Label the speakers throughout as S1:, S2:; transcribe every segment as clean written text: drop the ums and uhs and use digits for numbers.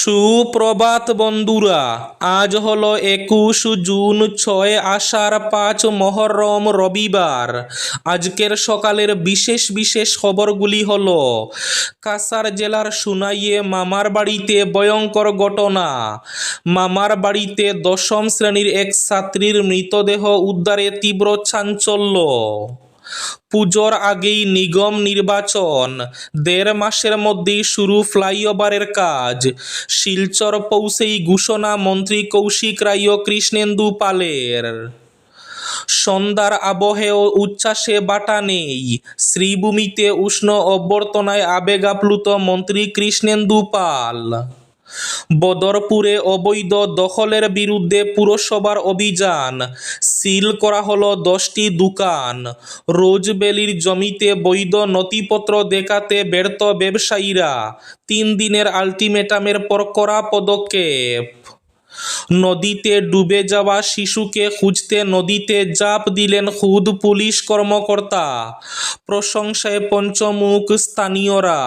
S1: সুপ্রভাত বন্ধুরা, আজ হলো 21 জুন, 6 আষাঢ়, 5 মহরম, রবিবার। আজকের সকালের বিশেষ বিশেষ খবরগুলি হলো: কাছাড় জেলার সুনাইয়ে মামার বাড়িতে ভয়ঙ্কর ঘটনা। মামার বাড়িতে দশম শ্রেণীর এক ছাত্রীর মৃতদেহ উদ্ধারে তীব্র চাঞ্চল্য। পুজোর আগেই নিগম নির্বাচন, 1.5 মাসের মধ্যেই শুরু ফ্লাইওভারের কাজ। শিলচর পৌঁছেই ঘোষণা মন্ত্রী কৌশিক রায় ও কৃষ্ণেন্দু পালের। সন্ধ্যার আবহেও উচ্ছ্বাসে বাটা নেই। শ্রীভূমিতে উষ্ণ অভ্যর্থনায় আবেগ আপ্লুত মন্ত্রী কৃষ্ণেন্দু পাল। বদরপুরে অবৈধ দখলের বিরুদ্ধে পুরসভার অভিযান, সিল করা হলো 10টি দোকান। রোজভ্যালির জমিতে বৈধ নথিপত্র দেখাতে ব্যর্থ ব্যবসায়ীরা, 3 দিনের আলটিমেটামের পর কড়া পদক্ষেপ। নদীতে ডুবে যাওয়া শিশুকে খুঁজতে নদীতে ঝাঁপ দিলেন খুদ পুলিশ কর্মকর্তা। প্রশংসায় পঞ্চমুখ স্থানীয়রা।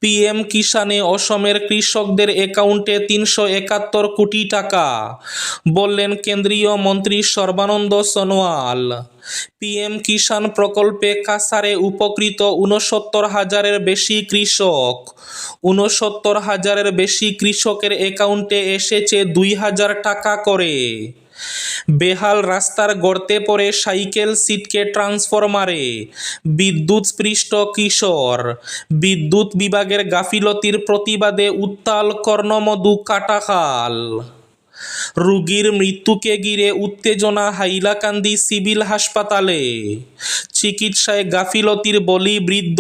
S1: পিএম কিষানে অসমের কৃষকদের অ্যাকাউন্টে 371 কোটি টাকা, বললেন কেন্দ্রীয় মন্ত্রী সর্বানন্দ সোনোয়াল। পিএম কিষান প্রকল্পে কাছাড়ে উপকৃত 69,000-এর বেশি কৃষক। 69,000-এর বেশি কৃষকের অ্যাকাউন্টে এসেছে 2,000 টাকা করে। বেহাল রাস্তার গর্তে পড়ে সাইকেল ছিটকে ট্রান্সফরমারে, বিদ্যুৎস্পৃষ্ট কিশোর। বিদ্যুৎ বিভাগের গাফিলতির প্রতিবাদে উত্তাল কর্ণমধু কাটাখাল। রোগীর মৃত্যুকে ঘিরে উত্তেজনা হাইলাকান্দি সিভিল হাসপাতালে। চিকিৎসায় গাফিলতির বলি বৃদ্ধ।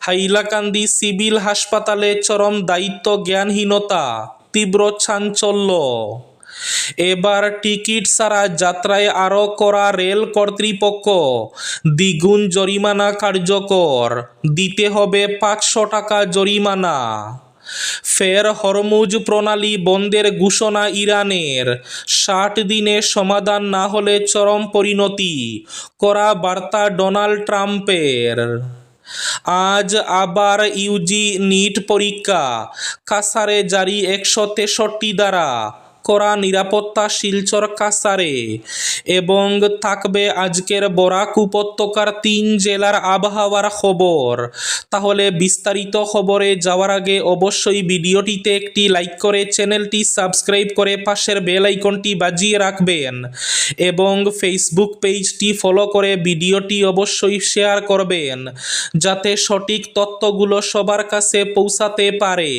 S1: হাইলাকান্দি সিভিল হাসপাতালে চরম দায়িত্ব জ্ঞানহীনতা, তীব্র চাঞ্চল্য। এবার টিকিট ছাড়া যাত্রায় আরও কড়া রেল কর্তৃপক্ষ, দ্বিগুণ জরিমানা কার্যকর, দিতে হবে 500 টাকা জরিমানা। ফের হরমুজ প্রণালী বন্ধের ঘোষণা ইরানের, 60 দিনে সমাধান না হলে চরম পরিণতি, কড়া বার্তা ডোনাল্ড ট্রাম্পের। আজ আবার ইউজি নিট পরীক্ষা, কাছাড়ে জারি 163 ধারা, কড়া নিরাপত্তা শিলচর কাছাড়ে। এবং থাকবে আজকের বরাক উপত্যকার 3 জেলার আবহাওয়ার খবর। তাহলে বিস্তারিত খবরে যাওয়ার আগে অবশ্যই ভিডিওটিতে একটি লাইক করে চ্যানেলটি সাবস্ক্রাইব করে পাশের বেল আইকনটি বাজিয়ে রাখবেন এবং ফেসবুক পেজটি ফলো করে ভিডিওটি অবশ্যই শেয়ার করবেন, যাতে সঠিক তথ্যগুলো সবার কাছে পৌঁছাতে পারে।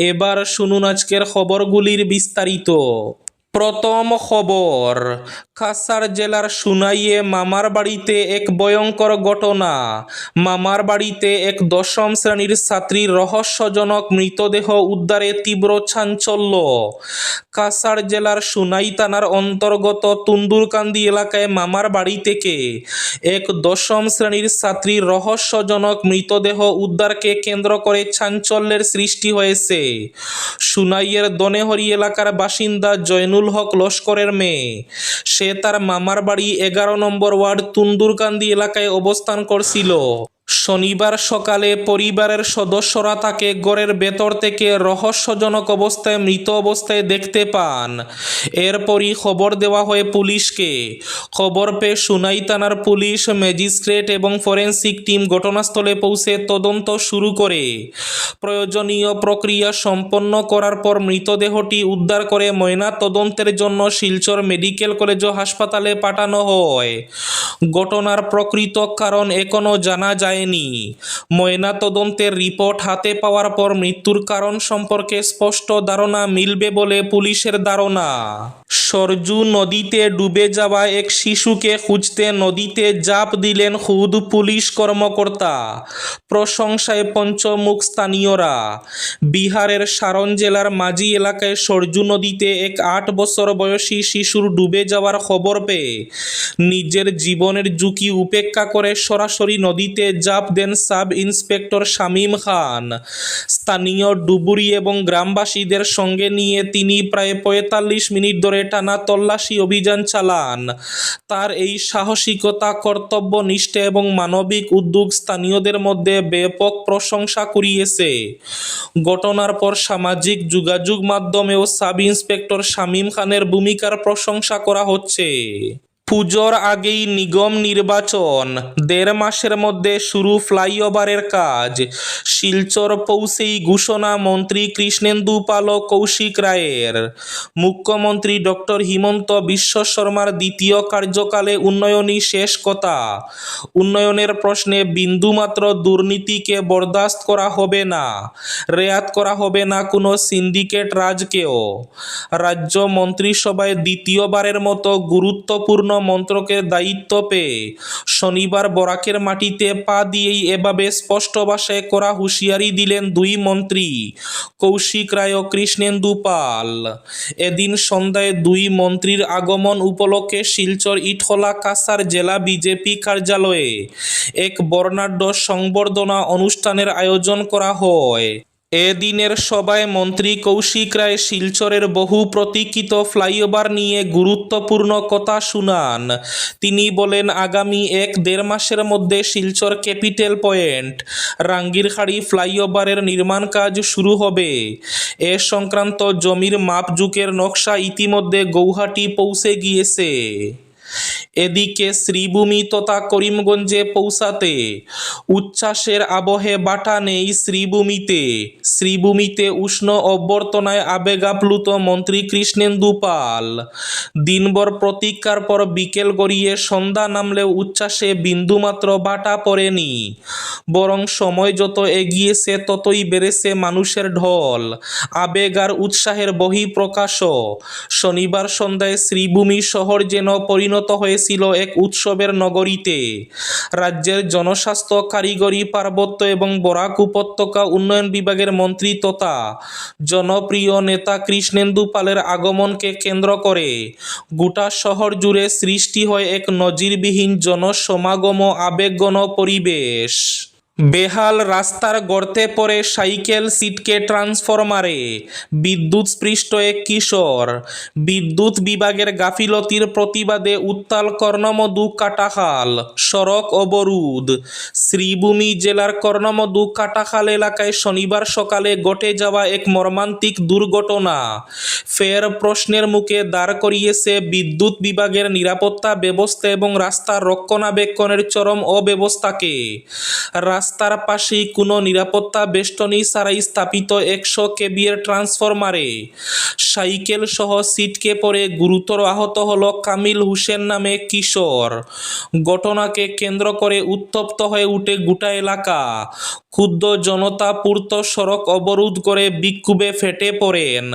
S1: এবার শুনুন আজকের খবরগুলির বিস্তারিত। প্রথম খবর, কাছাড় জেলার সুনাইয়ে মামার বাড়িতে এক ভয়ঙ্কর ঘটনা। মামার বাড়িতে এক দশম শ্রেণীর ছাত্রীর রহস্যজনক মৃতদেহ উদ্ধারে তীব্র চাঞ্চল্য। কাছাড় জেলার সুনাই থানার অন্তর্গত তুন্দুরকান্দি এলাকায় মামার বাড়ি থেকে এক দশম শ্রেণীর ছাত্রীর রহস্যজনক মৃতদেহ উদ্ধারকে কেন্দ্র করে চাঞ্চল্যের সৃষ্টি হয়েছে। সুনাইয়ের দনেহরি এলাকার বাসিন্দা জয়নুল হক লস্করের মেয়ে। সে তার মামার বাড়ি 11 নম্বর ওয়ার্ড তুন্দুরকান্দি এলাকায় অবস্থান করছিল। শনিবার সকালে পরিবারের সদস্যরা তাকে ঘরের ভেতর থেকে রহস্যজনক অবস্থায় মৃত অবস্থায় দেখতে পান। এরপরই খবর দেওয়া হয় পুলিশকে। খবর পেয়ে সুনাই থানার পুলিশ, ম্যাজিস্ট্রেট এবং ফরেনসিক টিম ঘটনাস্থলে পৌঁছে তদন্ত শুরু করে। প্রয়োজনীয় প্রক্রিয়া সম্পন্ন করার পর মৃতদেহটি উদ্ধার করে ময়না তদন্তের জন্য শিলচর মেডিকেল কলেজ ও হাসপাতালে পাঠানো হয়। ঘটনার প্রকৃত কারণ এখনও জানা যায়নি। ময়না তদন্তের রিপোর্ট হাতে পাওয়ার পর মৃত্যুর কারণ সম্পর্কে স্পষ্ট ধারণা মিলবে বলে পুলিশের ধারণা। সরজু নদীতে ডুবে যাওয়া এক শিশুকে খুঁজতে নদীতে ঝাঁপ দিলেন খুদ পুলিশ কর্মকর্তা। প্রশংসায় পঞ্চমুখ স্থানীয়রা। বিহারের সারন জেলার মাঝি এলাকায় সরজু নদীতে এক 8 বছর বয়সী শিশুর ডুবে যাওয়ার খবর পেয়ে নিজের জীবনের ঝুঁকি উপেক্ষা করে সরাসরি নদীতে ঝাঁপ দেন সাব ইন্সপেক্টর শামীম খান। স্থানীয় ডুবুরি এবং গ্রামবাসীদের সঙ্গে নিয়ে তিনি প্রায় 45 মিনিট ধরে ধরে টানা তল্লাশি অভিযান চালান। তার এই সাহসিকতা, কর্তব্যনিষ্ঠা এবং মানবিক উদ্যোগ স্থানীয়দের মধ্যে ব্যাপক প্রশংসা কুড়িয়েছে। ঘটনার পর সামাজিক যোগাযোগ মাধ্যমেও সাব ইন্সপেক্টর শামীম খানের ভূমিকার প্রশংসা করা হচ্ছে। পুজোর আগেই নিগম নির্বাচন, ১.৫ মাসের মধ্যে শুরু ফ্লাইওভারের কাজ। শিলচর পৌঁছেই ঘোষণা মন্ত্রী কৃষ্ণেন্দু পাল ও কৌশিক রায়ের। মুখ্যমন্ত্রী ডক্টর হিমন্ত বিশ্ব শর্মার দ্বিতীয় কার্যকালে উন্নয়নই শেষ কথা। উন্নয়নের প্রশ্নে বিন্দুমাত্র দুর্নীতিকে বরদাস্ত করা হবে না, রেয়াত করা হবে না কোনো সিন্ডিকেট রাজকেও। রাজ্য মন্ত্রিসভায় দ্বিতীয়বারের মতো গুরুত্বপূর্ণ মন্ত্রকের দায়িত্ব পেয়ে শনিবার বরাকের মাটিতে পা দিয়েই এভাবে স্পষ্ট ভাষায় করা হুঁশিয়ারি দিলেন দুই মন্ত্রী কৌশিক রায় ও কৃষ্ণেন্দু পাল। এদিন সন্ধ্যায় দুই মন্ত্রীর আগমন উপলক্ষে শিলচর ইটখলা কাছাড় জেলা বিজেপি কার্যালয়ে এক বর্ণাঢ্য সংবর্ধনা অনুষ্ঠানের আয়োজন করা হয়। এদিনের সভায় মন্ত্রী কৌশিক রায় শিলচরের বহু প্রতীক্ষিত ফ্লাইওভার নিয়ে গুরুত্বপূর্ণ কথা শুনান। তিনি বলেন, আগামী ১-১.৫ মাসের মধ্যে শিলচর ক্যাপিটাল পয়েন্ট রাঙ্গিরখাড়ি ফ্লাইওভারের নির্মাণ কাজ শুরু হবে। এ সংক্রান্ত জমির মাপজোখের নকশা ইতিমধ্যে গৌহাটি পৌঁছে গিয়েছে। এদিকে শ্রীভূমি তথা করিমগঞ্জে পৌঁছাতে উচ্ছ্বাসের আবহে বাটা নেই শ্রীভূমিতে। শ্রীভূমিতে উষ্ণ অভ্যর্থনায় আবেগাপ্লুত মন্ত্রী কৃষ্ণেন্দু পাল। দিনভর প্রতীক্ষার পর বিকেল গড়িয়ে সন্ধ্যা নামলেও উচ্ছ্বাসে বিন্দুমাত্র বাটা পড়েনি, বরং সময় যত এগিয়েছে ততই বেড়েছে মানুষের ঢল, আবেগ আর উৎসাহের বহিঃপ্রকাশও। শনিবার সন্ধ্যায় শ্রীভূমি শহর যেন পরিণত হয়েছিল এক উৎসবের নগরীতে। রাজ্যের জনস্বাস্থ্য, কারিগরি, পার্বত্য এবং বরাক উপত্যকা উন্নয়ন বিভাগের মন্ত্রী তথা জনপ্রিয় নেতা কৃষ্ণেন্দু পালের আগমনকে কেন্দ্র করে গোটা শহর জুড়ে সৃষ্টি হয় এক নজিরবিহীন জনসমাগম, আবেগঘন পরিবেশ। বেহাল রাস্তার গর্তে পড়ে সাইকেল ছিটকে ট্রান্সফরমারে, বিদ্যুৎস্পৃষ্ট এক কিশোর। বিদ্যুৎ বিভাগের গাফিলতির প্রতিবাদে উত্তাল কর্ণমধু কাটাখাল, সড়ক অবরোধ। শ্রীভূমি জেলার কর্ণমধু কাটাখাল এলাকায় শনিবার সকালে ঘটে যাওয়া এক মর্মান্তিক দুর্ঘটনা ফের প্রশ্নের মুখে দাঁড় করিয়েছে বিদ্যুৎ বিভাগের নিরাপত্তা ব্যবস্থা এবং রাস্তার রক্ষণাবেক্ষণের চরম অব্যবস্থাকে। রাস্তার পাশেই কোনো নিরাপত্তা বেষ্টনী ছাড়াই স্থাপিত ১০০ কেভির ট্রান্সফরমারে সাইকেল সহ ছিটকে পড়ে গুরুতর আহত হল কামিল হোসেন নামে কিশোর। ঘটনাকে কেন্দ্র করে উত্তপ্ত হয়ে উঠে গোটা এলাকা। ক্ষুব্ধ জনতা পূর্ত সড়ক অবরোধ করে বিক্ষোভে ফেটে পড়েন।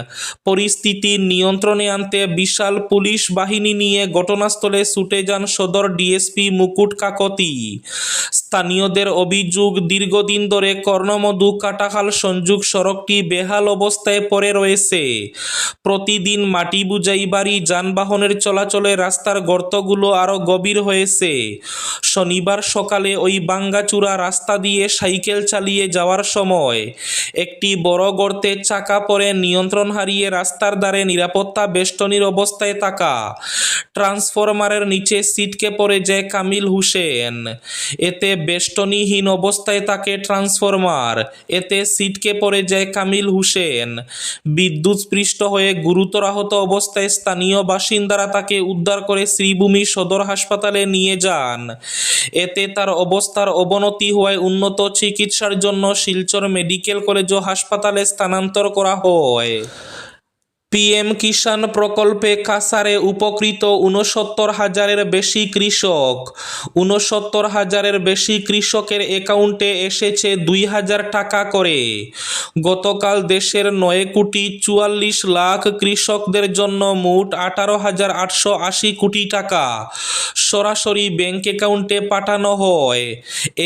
S1: পরিস্থিতি নিয়ন্ত্রণে আনতে বিশাল পুলিশ বাহিনী নিয়ে ঘটনাস্থলে ছুটে যান সদর ডিএসপি মুকুট কাকতি। স্থানীয়দের অভিযোগ, দীর্ঘদিন ধরে কর্ণমধু কাটাখাল সংযোগ সড়কটি বেহাল অবস্থায় পড়ে রয়েছে। প্রতিদিন মাটি বোঝাই ভারী যানবাহনের চলাচলে রাস্তার গর্তগুলো আরও গভীর হয়েছে। শনিবার সকালে ওই ভাঙ্গাচুরা রাস্তা দিয়ে সাইকেল চালিয়ে যাওয়ার সময় একটি বড় গর্তে চাকা পড়ে নিয়ন্ত্রণ হারিয়ে রাস্তার ধারে নিরাপত্তা বেষ্টনীর অবস্থায় থাকা ট্রান্সফরমারের নিচে ছিটকে পড়ে যায় কামিল হোসেন। এতে বেষ্টনীহীন অবস্থায় থাকে ট্রান্সফরমার। এতে ছিটকে পড়ে যায় কামিল হোসেন। বিদ্যুৎস্পৃষ্ট হয়ে গুরুতর আহত অবস্থায় স্থানীয় বাসিন্দারা তাকে উদ্ধার করে শ্রীভূমি সদর হাসপাতালে নিয়ে যান। এতে তার অবস্থার অবনতি হওয়ায় উন্নত চিকিৎসার জন্য শিলচর মেডিকেল কলেজ ও হাসপাতালে স্থানান্তর করা হয়। পিএম কিষাণ প্রকল্পে কাছাড়ে উপকৃত ৬৯,০০০-এর বেশি কৃষক। ৬৯,০০০-এর বেশি কৃষকের অ্যাকাউন্টে এসেছে ২,০০০ টাকা করে। গতকাল দেশের ৯,৪৪,০০,০০০ কৃষকদের জন্য মোট ১৮,৮৮০ কোটি টাকা সরাসরি ব্যাংক অ্যাকাউন্টে পাঠানো হয়।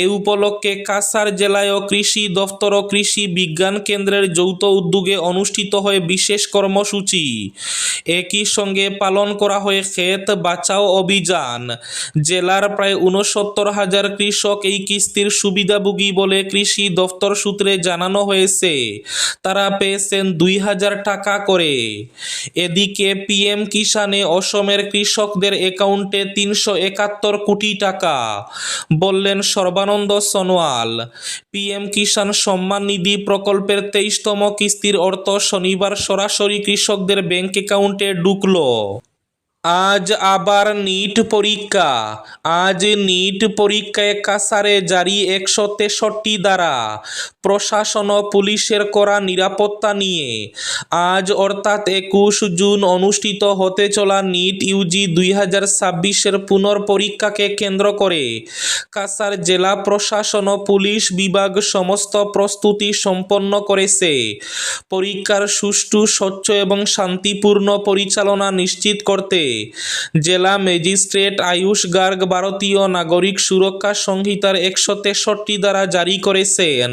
S1: এ উপলক্ষে কাছাড় জেলায়ও কৃষি দফতর ও কৃষি বিজ্ঞান কেন্দ্রের যৌথ উদ্যোগে অনুষ্ঠিত হয় বিশেষ কর্মসূচি। কর্মসূচি। একই সঙ্গে পালন করা হয় ক্ষেত বাঁচাও অভিযান। জেলার প্রায় ৬৯,০০০ কৃষক এই কিস্তির সুবিধাভোগী বলে কৃষি দফতর সূত্রে জানানো হয়েছে। তারা পেয়েছেন ২,০০০ টাকা করে। এদিকে পিএম কিষানে অসমের কৃষকদের অ্যাকাউন্টে ৩৭১ কোটি টাকা, বললেন সর্বানন্দ সোনোয়াল। পিএম কিষান সম্মান নিধি প্রকল্পের ২৩তম কিস্তির অর্থ শনিবার সরাসরি কৃষকদের ব্যাংক অ্যাকাউন্টে ঢুকল। আজ আবার নিট পরীক্ষা। আজ নিট পরীক্ষায় কাছাড়ে জারি ১৬৩ ধারা। প্রশাসন ও পুলিশের কড়া নিরাপত্তা নিয়ে আজ অর্থাৎ ২১ জুন অনুষ্ঠিত হতে চলা নিট ইউজি ২০২৬-এর পুনর্পরীক্ষাকে কেন্দ্র করে কাছাড় জেলা প্রশাসন ও পুলিশ বিভাগ সমস্ত প্রস্তুতি সম্পন্ন করেছে। পরীক্ষার সুষ্ঠু, স্বচ্ছ এবং শান্তিপূর্ণ পরিচালনা নিশ্চিত করতে জেলা ম্যাজিস্ট্রেট আয়ুষ গার্গ ভারতীয় নাগরিক সুরক্ষা সংহিতার ১৬৩ ধারা জারি করেছেন।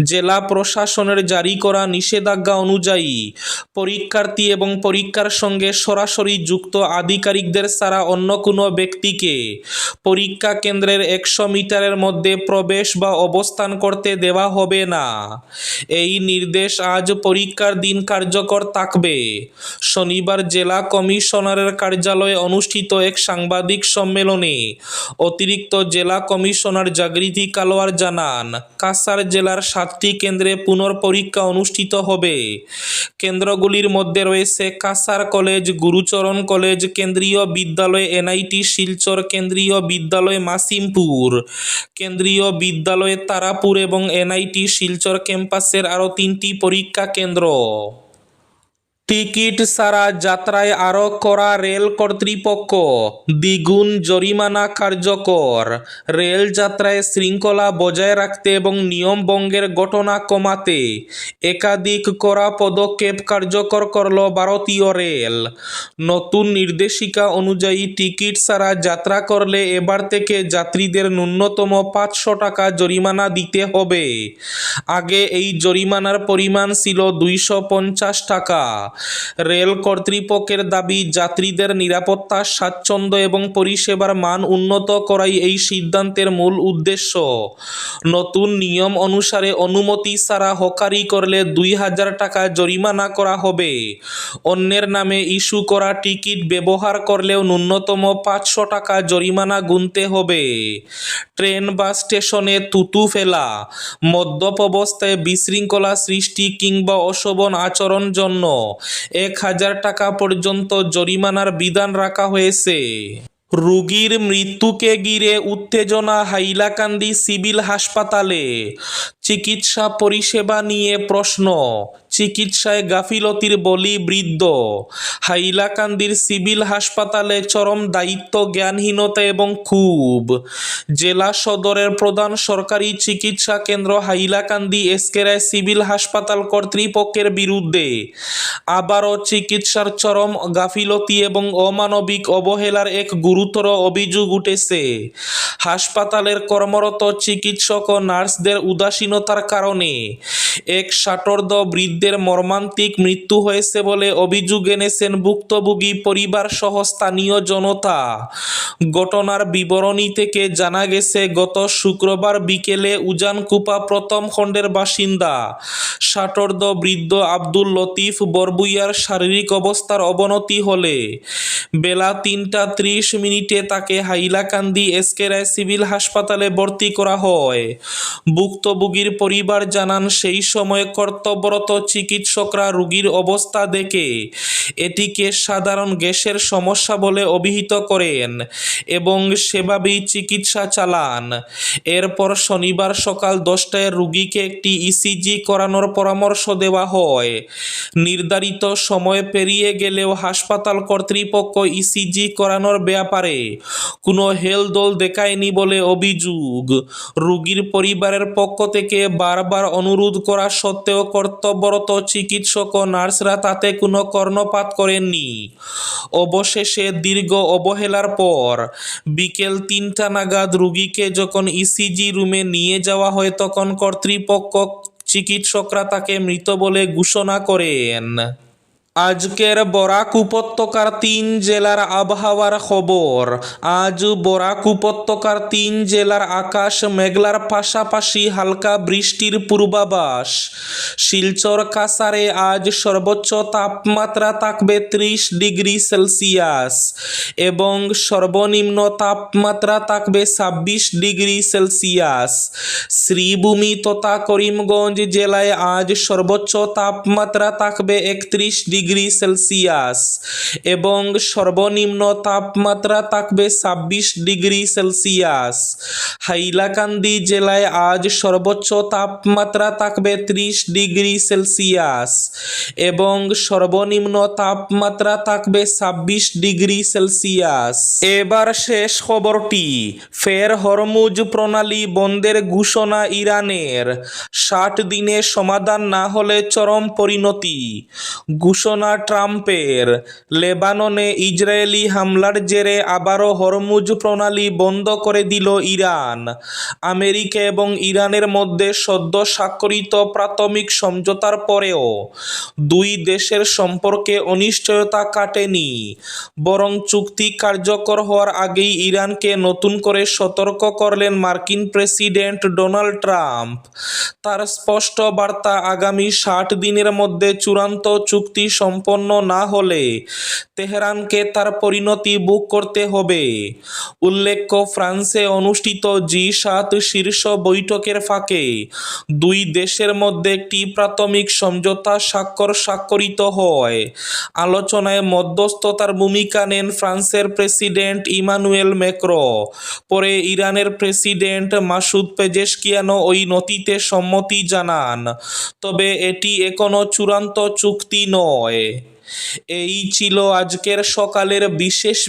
S1: জেলা প্রশাসনের জারি করা নিষেধাজ্ঞা অনুযায়ী পরীক্ষার্থী এবং পরীক্ষার সঙ্গে সরাসরি যুক্ত আধিকারিকদের ছাড়া অন্য কোনো ব্যক্তিকে পরীক্ষা কেন্দ্রের ১০০ মিটারের মধ্যে প্রবেশ বা অবস্থান করতে দেওয়া হবে না। এই নির্দেশ আজ পরীক্ষার দিন কার্যকর থাকবে। শনিবার জেলা কমিশনারের কার্যালয়ে অনুষ্ঠিত এক সাংবাদিক সম্মেলনে অতিরিক্ত জেলা কমিশনার জাগৃতি কালোয়ার জানান, কাছাড় জেলার ৭টি কেন্দ্রে পুনর্পরীক্ষা অনুষ্ঠিত হবে। কেন্দ্রগুলির মধ্যে রয়েছে কাছাড় কলেজ, গুরুচরণ কলেজ, কেন্দ্রীয় বিদ্যালয় এনআইটি শিলচর, কেন্দ্রীয় বিদ্যালয় মাসিমপুর, কেন্দ্রীয় বিদ্যালয় তারাপুর এবং এনআইটি শিলচর ক্যাম্পাসের আরও ৩টি পরীক্ষা কেন্দ্র। টিকিট ছাড়া যাত্রায় আরও কড়া রেল কর্তৃপক্ষ, দ্বিগুণ জরিমানা কার্যকর। রেল যাত্রায় শৃঙ্খলা বজায় রাখতে এবং নিয়ম ভঙ্গের ঘটনা কমাতে একাধিক কড়া পদক্ষেপ কার্যকর করল ভারতীয় রেল। নতুন নির্দেশিকা অনুযায়ী টিকিট ছাড়া যাত্রা করলে এবার থেকে যাত্রীদের ন্যূনতম ৫০০ টাকা জরিমানা দিতে হবে। আগে এই জরিমানার পরিমাণ ছিল ২৫০ টাকা। রেল কর্তৃপক্ষের দাবি, যাত্রীদের নিরাপত্তা, স্বাচ্ছন্দ্য এবং পরিষেবার মান উন্নত করাই এই সিদ্ধান্তের মূল উদ্দেশ্য। নতুন নিয়ম অনুসারে অনুমতি ছাড়া হকারি করলে ২,০০০ টাকা জরিমানা করা হবে। অন্যের নামে ইস্যু করা টিকিট ব্যবহার করলেও ন্যূনতম ৫০০ টাকা জরিমানা গুনতে হবে। ট্রেন বা স্টেশনে থুতু ফেলা, মদ্যপ অবস্থায় বিশৃঙ্খলা সৃষ্টি কিংবা অশোভন আচরণ জন্য ১,০০০ টাকা পর্যন্ত জরিমানার বিধান রাখা হয়েছে। রোগীর মৃত্যুকে ঘিরে উত্তেজনা হাইলাকান্দি সিভিল হাসপাতালে। চিকিৎসা পরিষেবা নিয়ে প্রশ্ন, চিকিৎসায় গাফিলতির বলি বৃদ্ধ। হাইলাকান্দির সিভিল হাসপাতালে চরম দায়িত্ব জ্ঞানহীনতা এবং ক্ষোভ। জেলা সদরের প্রধান সরকারি চিকিৎসা কেন্দ্র হাইলাকান্দি এসকে রায় সিভিল হাসপাতাল কর্তৃপক্ষের বিরুদ্ধে আবারও চিকিৎসার চরম গাফিলতি এবং অমানবিক অবহেলার এক গুরুতর অভিযোগ উঠেছে। হাসপাতালের কর্মরত চিকিৎসক ও নার্সদের উদাসীনতার কারণে এক ষাটোর্ধ্ব বৃদ্ধের মর্মান্তিক মৃত্যু হয়েছে বলে অভিযোগ এনেছেন ভুক্তভোগী পরিবার সহ স্থানীয় জনতা। ঘটনার বিবরণী থেকে জানা গেছে, গত শুক্রবার বিকেলে উজানকুপা প্রথম খণ্ডের বাসিন্দা ষাটোর্ধ্ব বৃদ্ধ আব্দুল লতিফ বরবুইয়ার শারীরিক অবস্থার অবনতি হলে বেলা ৩টা ৩০ তাকে হাইলাকান্দি এসকে রায় সিভিল হাসপাতালে ভর্তি করা হয়। ভুক্তভোগীর পরিবার জানান, সেই সময় কর্তব্যরত চিকিৎসকরা রোগীর অবস্থা দেখে এটিকে সাধারণ গ্যাসের সমস্যা বলে অভিহিত করেন এবং সেভাবেই চিকিৎসা চালান। এরপর শনিবার সকাল 10টায় রোগীকে একটি ইসিজি করানোর পরামর্শ দেওয়া হয়। নির্ধারিত সময় পেরিয়ে গেলেও হাসপাতাল কর্তৃপক্ষ ইসিজি করানোর ব্যাপারে কোনো হেলদোল দেখায়নি বলে অভিযোগ। রোগীর পরিবারের পক্ষ থেকে বারবার অনুরোধ করা সত্ত্বেও কর্তব্যরত চিকিৎসক ও নার্সরা তাতে কোনো কর্ণপাত করেননি। অবশেষে দীর্ঘ অবহেলার পর বিকেল ৩টা নাগাদ রোগীকে যখন ইসিজি রুমে নিয়ে যাওয়া হয়, তখন কর্তৃপক্ষ চিকিৎসকরা তাকে মৃত বলে ঘোষণা করেন। আজকের বরাক উপত্যকার 3 জেলার আবহাওয়ার খবর। আজ বরাক উপত্যকার 3 জেলার আকাশ মেঘলার পাশাপাশি হালকা বৃষ্টির পূর্বাভাস। শিলচর কাছাড়ে আজ সর্বোচ্চ তাপমাত্রা থাকবে 30 ডিগ্রি সেলসিয়াস এবং সর্বনিম্ন তাপমাত্রা থাকবে 26 ডিগ্রি সেলসিয়াস। শ্রীভূমি তথা করিমগঞ্জ জেলায় আজ সর্বোচ্চ তাপমাত্রা থাকবে 31 ডিগ্রি সেলসিয়াস এবং সর্বনিম্ন তাপমাত্রা থাকবে 26 ডিগ্রি সেলসিয়াস। হাইলাকান্দি জেলায় আজ সর্বোচ্চ তাপমাত্রা থাকবে 30 ডিগ্রি সেলসিয়াস এবং সর্বনিম্ন তাপমাত্রা থাকবে 26 ডিগ্রি সেলসিয়াস। এবার শেষ খবরটি। ফের হরমুজ প্রণালী বন্ধের ঘোষণা ইরানের। 60 দিনে সমাধান না হলে চরম পরিণতি। ঘোষণা ট্রাম্পের। লেবাননে ইসরায়েলি হামলার জেরে আবারও হরমুজ প্রণালী বন্ধ করে দিল ইরান। আমেরিকা এবং ইরানের মধ্যে সদ্য স্বাক্ষরিত প্রাথমিক সমঝোতার পরেও দুই দেশের সম্পর্কে অনিশ্চয়তা কাটেনি, বরং চুক্তি কার্যকর হওয়ার আগেই ইরানকে নতুন করে সতর্ক করলেন মার্কিন প্রেসিডেন্ট ডোনাল্ড ট্রাম্প। তার স্পষ্ট বার্তা, আগামী 60 দিনের মধ্যে চূড়ান্ত চুক্তি সম্পন্ন না হলে তেহরানকে তার পরিণতি ভোগ করতে হবে। উল্লেখ্য, ফ্রান্সে অনুষ্ঠিত G7 শীর্ষ বৈঠকের ফাঁকে দুই দেশের মধ্যে একটি প্রাথমিক সমঝোতা স্বাক্ষরিত হয়। আলোচনায় মধ্যস্থতার ভূমিকা নেন ফ্রান্সের প্রেসিডেন্ট ইমানুয়েল ম্যাক্রো। পরে ইরানের প্রেসিডেন্ট মাসুদ পেজেশকিয়ানও ওই নথিতে সম্মতি জানান, তবে এটি এখনো চূড়ান্ত চুক্তি নয়। এই ছিল আজকের সকালের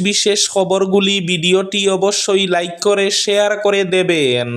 S1: বিশেষ খবরগুলি। ভিডিওটি অবশ্যই লাইক করে শেয়ার করে দেবেন।